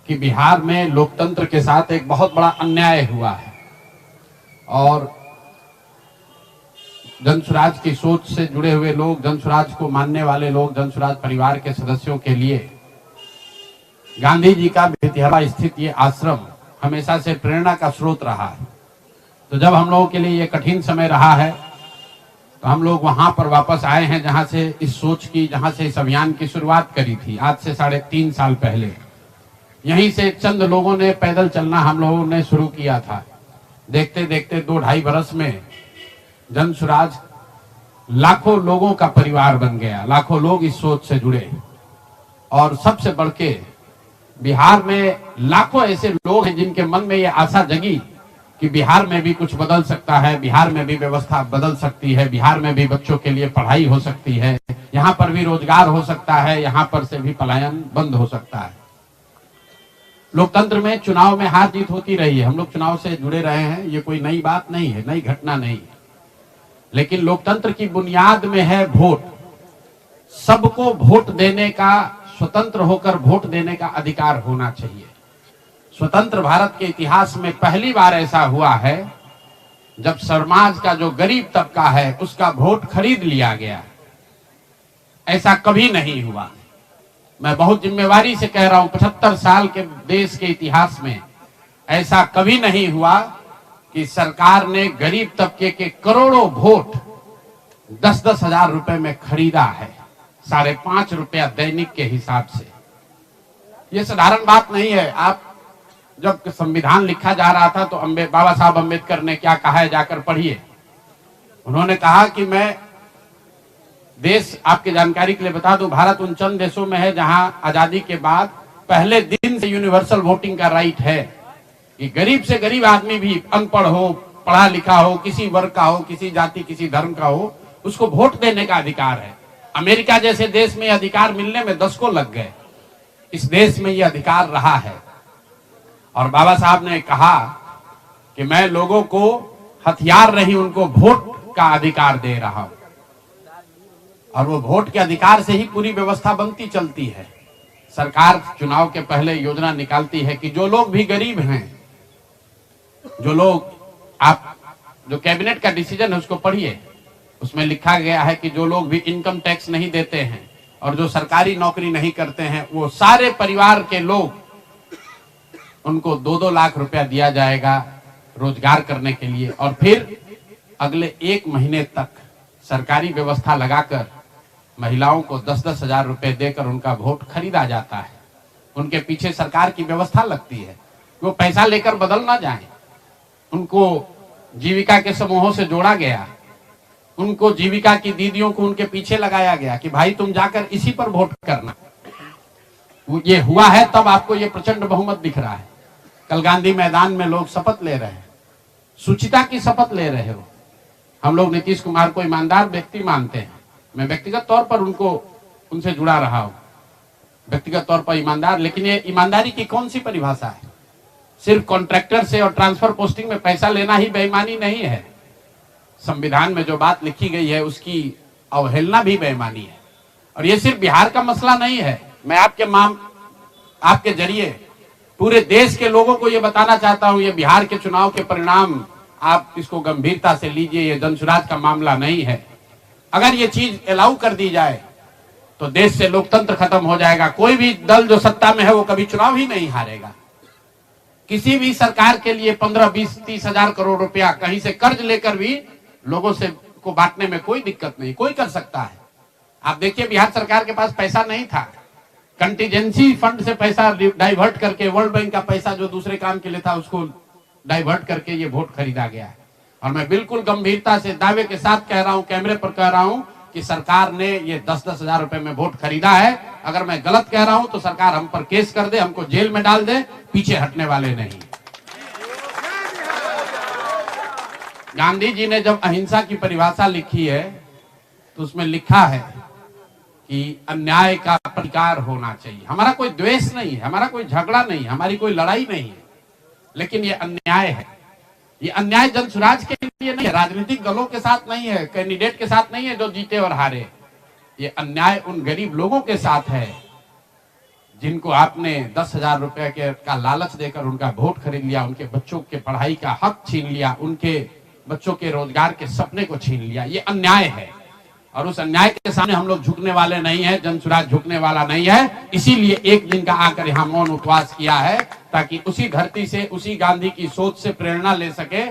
कि बिहार में लोकतंत्र के साथ एक बहुत बड़ा अन्याय हुआ है और जनसुराज की सोच से जुड़े हुए लोग, जनसुराज को मानने वाले लोग, जनसुराज परिवार के सदस्यों के लिए गांधी जी का बेतिहरा स्थित ये आश्रम हमेशा से प्रेरणा का स्रोत रहा है। तो जब हम लोगों के लिए ये कठिन समय रहा है तो हम लोग वहां पर वापस आए हैं जहां से इस सोच की, जहां से इस अभियान की शुरुआत करी थी आज से 3.5 साल पहले। यहीं से चंद लोगों ने पैदल चलना हम लोगों ने शुरू किया था। देखते देखते 2-2.5 बरस में जनसुराज लाखों लोगों का परिवार बन गया, लाखों लोग इस सोच से जुड़े। और सबसे बढ़ के बिहार में लाखों ऐसे लोग हैं जिनके मन में ये आशा जगी कि बिहार में भी कुछ बदल सकता है, बिहार में भी व्यवस्था बदल सकती है, बिहार में भी बच्चों के लिए पढ़ाई हो सकती है, यहाँ पर भी रोजगार हो सकता है, यहाँ पर से भी पलायन बंद हो सकता है। लोकतंत्र में चुनाव में हार जीत होती रही है, हम लोग चुनाव से जुड़े रहे हैं, ये कोई नई बात नहीं है, नई घटना नहीं है। लेकिन लोकतंत्र की बुनियाद में है वोट। सबको वोट देने का, स्वतंत्र होकर वोट देने का अधिकार होना चाहिए। स्वतंत्र भारत के इतिहास में पहली बार ऐसा हुआ है जब समाज का जो गरीब तबका है उसका वोट खरीद लिया गया। ऐसा कभी नहीं हुआ। मैं बहुत जिम्मेवारी से कह रहा हूं, 75 साल के देश के इतिहास में ऐसा कभी नहीं हुआ कि सरकार ने गरीब तबके के करोड़ों वोट 10-10 हजार रुपए में खरीदा है, 5.5 रुपया दैनिक के हिसाब से। ये साधारण बात नहीं है। आप जब संविधान लिखा जा रहा था तो बाबा साहब अम्बेडकर ने क्या कहा है, जाकर पढ़िए। उन्होंने कहा कि मैं देश, आपके जानकारी के लिए बता दूं, भारत उन चंद देशों में है जहां आजादी के बाद पहले दिन से यूनिवर्सल वोटिंग का राइट है कि गरीब से गरीब आदमी भी, अनपढ़ हो, पढ़ा लिखा हो, किसी वर्ग का हो, किसी जाति किसी धर्म का हो, उसको वोट देने का अधिकार है। अमेरिका जैसे देश में अधिकार मिलने में 10 को लग गए। इस देश में यह अधिकार रहा है। और बाबा साहब ने कहा कि मैं लोगों को हथियार नहीं, उनको वोट का अधिकार दे रहा हूं। और वो वोट के अधिकार से ही पूरी व्यवस्था बनती चलती है। सरकार चुनाव के पहले योजना निकालती है कि जो लोग भी गरीब हैं, जो लोग, आप जो कैबिनेट का डिसीजन है उसको पढ़िए, उसमें लिखा गया है कि जो लोग भी इनकम टैक्स नहीं देते हैं और जो सरकारी नौकरी नहीं करते हैं, वो सारे परिवार के लोग, उनको 2-2 लाख रुपया दिया जाएगा रोजगार करने के लिए। और फिर अगले 1 महीने तक सरकारी व्यवस्था लगाकर महिलाओं को 10-10 हजार रुपए देकर उनका वोट खरीदा जाता है। उनके पीछे सरकार की व्यवस्था लगती है, वो पैसा लेकर बदल ना जाए। उनको जीविका के समूहों से जोड़ा गया, उनको जीविका की दीदियों को उनके पीछे लगाया गया कि भाई तुम जाकर इसी पर वोट करना। ये हुआ है तब आपको ये प्रचंड बहुमत दिख रहा है। कल गांधी मैदान में लोग शपथ ले रहे हैं, शुचिता की शपथ ले रहे हो। हम लोग नीतीश कुमार को ईमानदार व्यक्ति मानते हैं। मैं व्यक्तिगत तौर पर उनसे जुड़ा रहा हूं, व्यक्तिगत तौर पर ईमानदार। लेकिन ये ईमानदारी की कौन सी परिभाषा है? सिर्फ कॉन्ट्रैक्टर से और ट्रांसफर पोस्टिंग में पैसा लेना ही बेईमानी नहीं है। संविधान में जो बात लिखी गई है उसकी अवहेलना भी बेईमानी है। और ये सिर्फ बिहार का मसला नहीं है। मैं आपके जरिए पूरे देश के लोगों को ये बताना चाहता हूं, ये बिहार के चुनाव के परिणाम, आप इसको गंभीरता से लीजिए। ये जनसुराज का मामला नहीं है। अगर ये चीज अलाउ कर दी जाए तो देश से लोकतंत्र खत्म हो जाएगा। कोई भी दल जो सत्ता में है वो कभी चुनाव ही नहीं हारेगा। किसी भी सरकार के लिए 15, 20, 30 हजार करोड़ रुपया कहीं से कर्ज लेकर भी लोगों से को बांटने में कोई दिक्कत नहीं, कोई कर सकता है। आप देखिए बिहार सरकार के पास पैसा नहीं था, कंटीजेंसी फंड से पैसा डाइवर्ट करके, वर्ल्ड बैंक का पैसा जो दूसरे काम के लिए था उसको डाइवर्ट करके ये वोट खरीदा गया है। और मैं बिल्कुल गंभीरता से दावे के साथ कह रहा हूं, कैमरे पर कह रहा हूं कि सरकार ने ये 10-10 हजार रुपए में वोट खरीदा है। अगर मैं गलत कह रहा हूं तो सरकार हम पर केस कर दे, हमको जेल में डाल दे, पीछे हटने वाले नहीं। गांधी जी ने जब अहिंसा की परिभाषा लिखी है तो उसमें लिखा है कि अन्याय का प्रतिकार होना चाहिए। हमारा कोई द्वेष नहीं है, हमारा कोई झगड़ा नहीं है, हमारी कोई लड़ाई नहीं है, लेकिन ये अन्याय है। ये अन्याय जनसुराज के लिए नहीं है, राजनीतिक दलों के साथ नहीं है, कैंडिडेट के साथ नहीं है जो जीते और हारे। ये अन्याय उन गरीब लोगों के साथ है जिनको आपने 10,000 रुपए का लालच देकर उनका वोट खरीद लिया, उनके बच्चों के पढ़ाई का हक छीन लिया, उनके बच्चों के रोजगार के सपने को छीन लिया, ये अन्याय है। और उस अन्याय के सामने हम लोग झुकने वाले नहीं है, जनसुराज झुकने वाला नहीं है। इसीलिए एक दिन का आकर यहाँ मौन उपवास किया है, ताकि उसी धरती से, उसी गांधी की सोच से प्रेरणा ले सके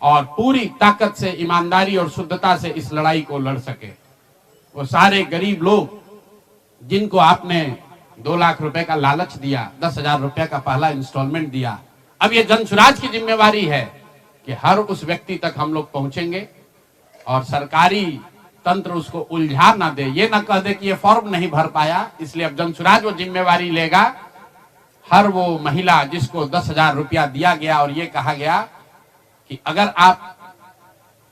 और पूरी ताकत से, ईमानदारी और शुद्धता से इस लड़ाई को लड़ सके। वो सारे गरीब लोग जिनको आपने 2 लाख रुपए का लालच दिया, 10,000 रुपए का पहला इंस्टॉलमेंट दिया, अब ये जनसुराज की जिम्मेवारी है कि हर उस व्यक्ति तक हम लोग पहुंचेंगे और सरकारी तंत्र उसको उलझा ना दे, ये ना कह दे कि ये फॉर्म नहीं भर पाया। इसलिए अब जनसुराज वो जिम्मेवारी लेगा। हर वो महिला जिसको 10,000 रुपया दिया गया और ये कहा गया कि अगर आप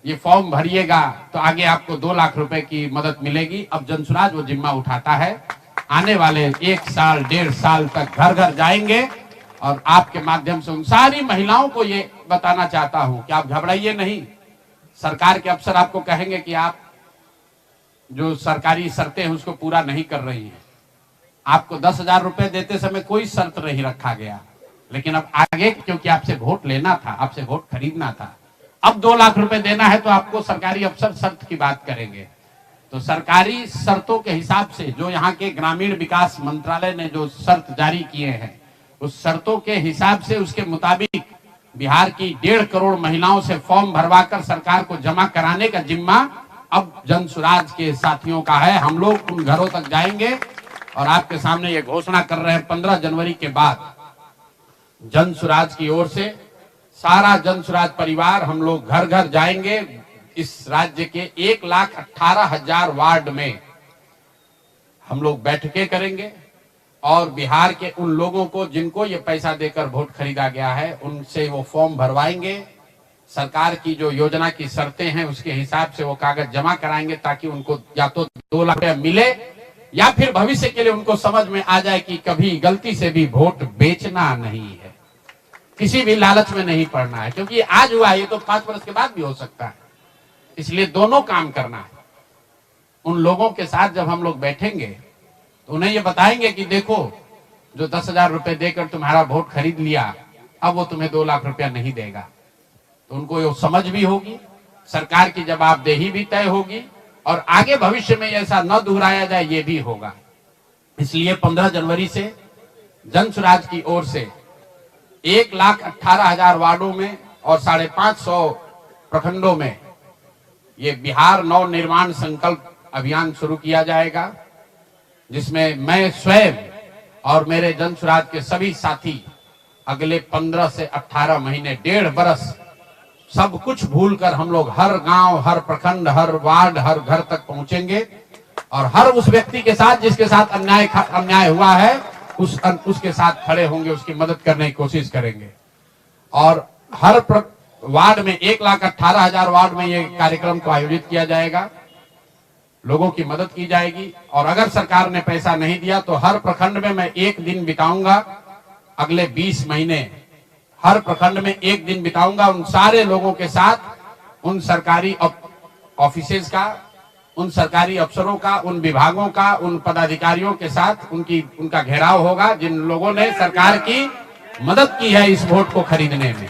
ये फॉर्म भरिएगा तो आगे आपको 2 लाख रुपए की मदद मिलेगी, अब जनसुराज वो जिम्मा उठाता है। आने वाले 1 साल 1.5 साल तक घर घर जाएंगे और आपके माध्यम से उन सारी महिलाओं को ये बताना चाहता हूं कि आप घबराइए नहीं। सरकार के अफसर आपको कहेंगे कि आप जो सरकारी शर्तें हैं उसको पूरा नहीं कर रही हैं। आपको 10,000 रुपए देते समय कोई शर्त नहीं रखा गया, लेकिन अब आगे क्योंकि आपसे वोट लेना था, आपसे वोट खरीदना था, अब 2 लाख रुपए देना है तो आपको सरकारी अफसर शर्त की बात करेंगे। तो सरकारी शर्तों के हिसाब से जो यहाँ के ग्रामीण विकास मंत्रालय ने जो शर्त जारी किए हैं, उस शर्तों के हिसाब से, उसके मुताबिक बिहार की 1.5 करोड़ महिलाओं से फॉर्म भरवाकर सरकार को जमा कराने का जिम्मा अब जनसुराज के साथियों का है। हम लोग उन घरों तक जाएंगे और आपके सामने ये घोषणा कर रहे हैं, 15 जनवरी के बाद जनसुराज की ओर से सारा जनसुराज परिवार हम लोग घर घर जाएंगे। इस राज्य के 1,18,000 वार्ड में हम लोग बैठकें करेंगे और बिहार के उन लोगों को जिनको ये पैसा देकर वोट खरीदा गया है, उनसे वो फॉर्म भरवाएंगे। सरकार की जो योजना की शर्तें हैं उसके हिसाब से वो कागज जमा कराएंगे, ताकि उनको या तो 2 लाख रुपया मिले या फिर भविष्य के लिए उनको समझ में आ जाए कि कभी गलती से भी वोट बेचना नहीं है, किसी भी लालच में नहीं पड़ना है। क्योंकि आज हुआ, ये तो 5 वर्ष के बाद भी हो सकता है। इसलिए दोनों काम करना है। उन लोगों के साथ जब हम लोग बैठेंगे तो उन्हें ये बताएंगे कि देखो, जो 10,000 रुपए देकर तुम्हारा वोट खरीद लिया, अब वो तुम्हें 2 लाख रुपया नहीं देगा। तो उनको ये समझ भी होगी, सरकार की जवाबदेही भी तय होगी और आगे भविष्य में ऐसा न दोहराया जाए, ये भी होगा। इसलिए 15 जनवरी से जनसुराज की ओर से 1,18,000 वार्डों में और 550 प्रखंडों में ये बिहार नव निर्माण संकल्प अभियान शुरू किया जाएगा, जिसमें मैं स्वयं और मेरे जनसुराज के सभी साथी अगले 15 से 18 महीने, 1.5 बरस सब कुछ भूलकर हम लोग हर गांव, हर प्रखंड, हर वार्ड, हर घर तक पहुंचेंगे और हर उस व्यक्ति के साथ जिसके साथ अन्याय हुआ है, उसके साथ खड़े होंगे, उसकी मदद करने की कोशिश करेंगे। और हर वार्ड में 1,18,000 वार्ड में ये कार्यक्रम को आयोजित किया जाएगा, लोगों की मदद की जाएगी। और अगर सरकार ने पैसा नहीं दिया तो हर प्रखंड में मैं 1 दिन बिताऊंगा, अगले 20 महीने हर प्रखंड में 1 दिन बिताऊंगा उन सारे लोगों के साथ, उन सरकारी ऑफिसेज का, उन सरकारी अफसरों का, उन विभागों का, उन पदाधिकारियों के साथ उनका घेराव होगा जिन लोगों ने सरकार की मदद की है इस वोट को खरीदने में।